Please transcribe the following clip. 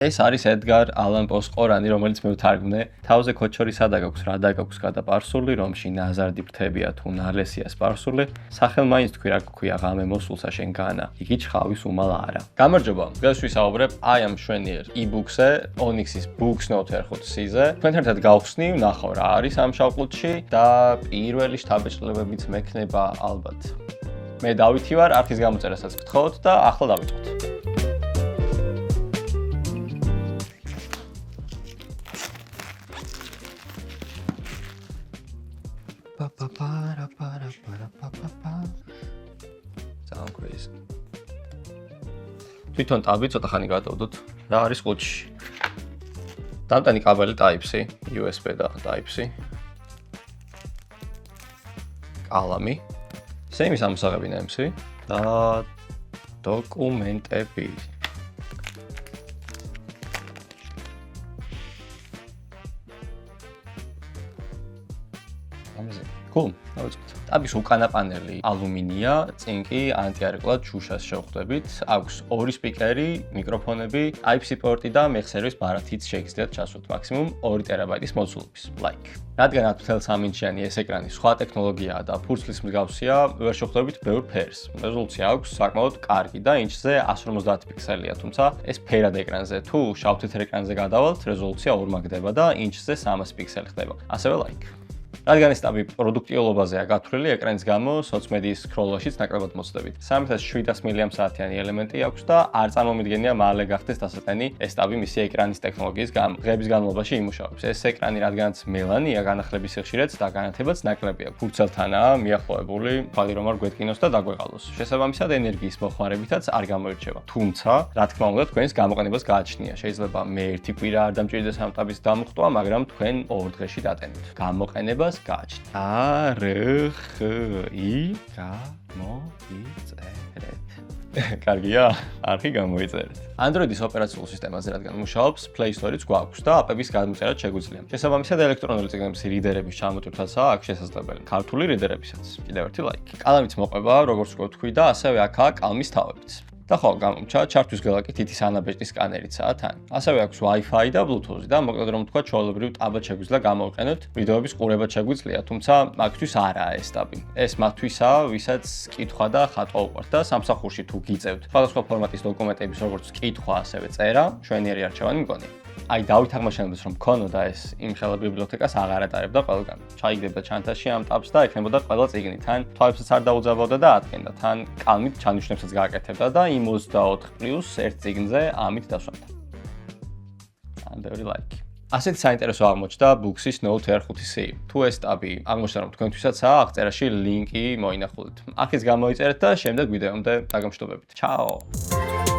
ეს არის ედგარ ალან პოს ყორანი, რომელიც მე ვთარგმნე. თავზე ქოჩორი სადა გაქვს, რა დაგაქვს გადაპარსული, რომში ნაზარდი ფრთებია თუ ნალესია სპარსული. სახელ მაინც თქვი რა გქვია ღამე მოსულსა შენ განა. იგი ჩხავის უმალ არა. გამარჯობა, დღეს ვისაუბრებ აი ამ მშვენიერ e-book-ზე, Onyx-ის Books Note 1.5-ზე. თქვენ ერთად გავხსნი, ვნახავ რა არის ამ შავყუთში და პირველი შთაბეჭდილებებიც მექნება ალბათ. მე დავითი ვარ, არქის გამოწერასაც გთხოვთ და ახლა დავიწყოთ. ძალიან crazy. თვითონ ტაბი ცოტა ხანი გადავდოთ. რა არის ყუთში? დამტანი კაბელი Type-C, USB და Type-C. კალამი. სეიმის ამოსაღები ნემსი და დოკუმენტები. Cool, დავიწყოთ. ტაბის უკანა პანელი ალუმინია, წინ კი ანტიარეკლად შუშას შევხვდებით. აქვს ორი სპიკერი, მიკროფონები, Type-C პორტი და მეხსერვის ბარათიც შეგიძლიათ ჩასვათ მაქსიმუმ 2 ტერაბაიტის მოცულობის. რადგან 10.3 ინჩიანი ეს ეკრანი სხვა ტექნოლოგიაა და ფურცლის მსგავსია, ვერ შევხვდებით ბევრ ფერს. რეზოლუცია აქვს საკმაოდ კარგი და ინჩზე 150 პიქსელია, თუმცა ეს ფერად ეკრანზე თუ შავ-თეთრ ეკრანზე გადავალთ, რეზოლუცია ორმაგდება და ინჩზე 300 პიქსელი ხდება. ასევე რადგან ეს ტაბი პროდუქტიულობაზეა გათვლილი, ეკრანის გამო სოციმედიის სკროლაშიც ნაკლებად მოწდებით. 3700 მAh-იანი ელემენტი აქვს და არ წარმომიდგენია მალე გახდეს დასაყრდენი ეს ტაბი მისი ეკრანის ტექნოლოგიის გამო. დღეების განმავლობაში იმუშავებს. ეს ეკრანი რადგანაც მელანია, განახლების სიხშირეც და განათებაც ნაკლებია. ფურცელთანაა მიახლოებული, ხალი რომ არ გვეთკინოს და დაგვეყალოს. შესაბამისად, ენერგიის მოხმარებითაც არ გამოირჩევა. თუმცა, რა თქმა უნდა, თქვენს გამოყენებას გააჩნია. შეიძლება მე ერთი კვირა არ დამჭირდეს ამ ტაბის დამუხტვა, მაგრამ თქვენ 2 დღეში დატენთ. გამოყენებას გააჩნია. არხი გამოიწერეთ. კარგია? არხი გამოიწერეთ. Android-ის ოპერაციულ სისტემაზე რადგან მუშაობს, Play Store-იც გვაქვს და აპების გადმოწერა შეგვიძლია. შესაბამისად, ელექტრონული წიგნების რიდერების ჩამოტვირთვასაც აქვს შესაძლებელი. ქართული რიდერებისაც. კიდევ ერთი ლაიქი. კალამით მოყვება, როგორც ვთქვი და ასევე აქაა კალმის თავებიც. და ხო, გამომჩა, ჩართვის გელაკი თითის ანაბეჭდის სკანერიცაა თან. ასევე აქვს Wi-Fi და Bluetooth და მოკლედ რომ ვთქვა, ჩვეულებრივ ტაბად შეგვიძლია გამოვიყენოთ, ვიდეოების ყურებაც შეგვიძლია, თუმცა მაგთვის არაა ეს ტაბი. ეს მათთვისაა, ვისაც კითხვა და ხატვა უყვართ და სამსახურში თუ გიწევთ სხვადასხვა ფორმატის დოკუმენტების როგორც კითხვა, ასევე წერა, მშვენიერი არჩევანი მგონია. აი დავით აღმაშენებელს რომ მქონოდა ეს იმ ხელა ბიბლიოთეკას აღარ ატარებდა ყველგან. ჩაიგდებდა ჩანთაში ამ ტაბს და ექნებოდა ყველა წიგნი თან. თვალებსაც არ დაუძაბავდა და ადგენდა თან კალმით ჩანიშვნებსაც გააკეთებდა და იმ 24+1 წიგნზე ამით დასვამდა. ან ბევრი ლაიქი. ასეთ საინტერესო აღმოჩნდა Books-ის Note 1.5-ი. თუ ეს ტაბი აღმოჩნდა რომ თქვენთვისაც აღწერაში ლინკი მოინახულეთ. აქაც გამოიწერეთ და შემდეგ ვიდეომდე დაგემშვიდობებით. ჩაო!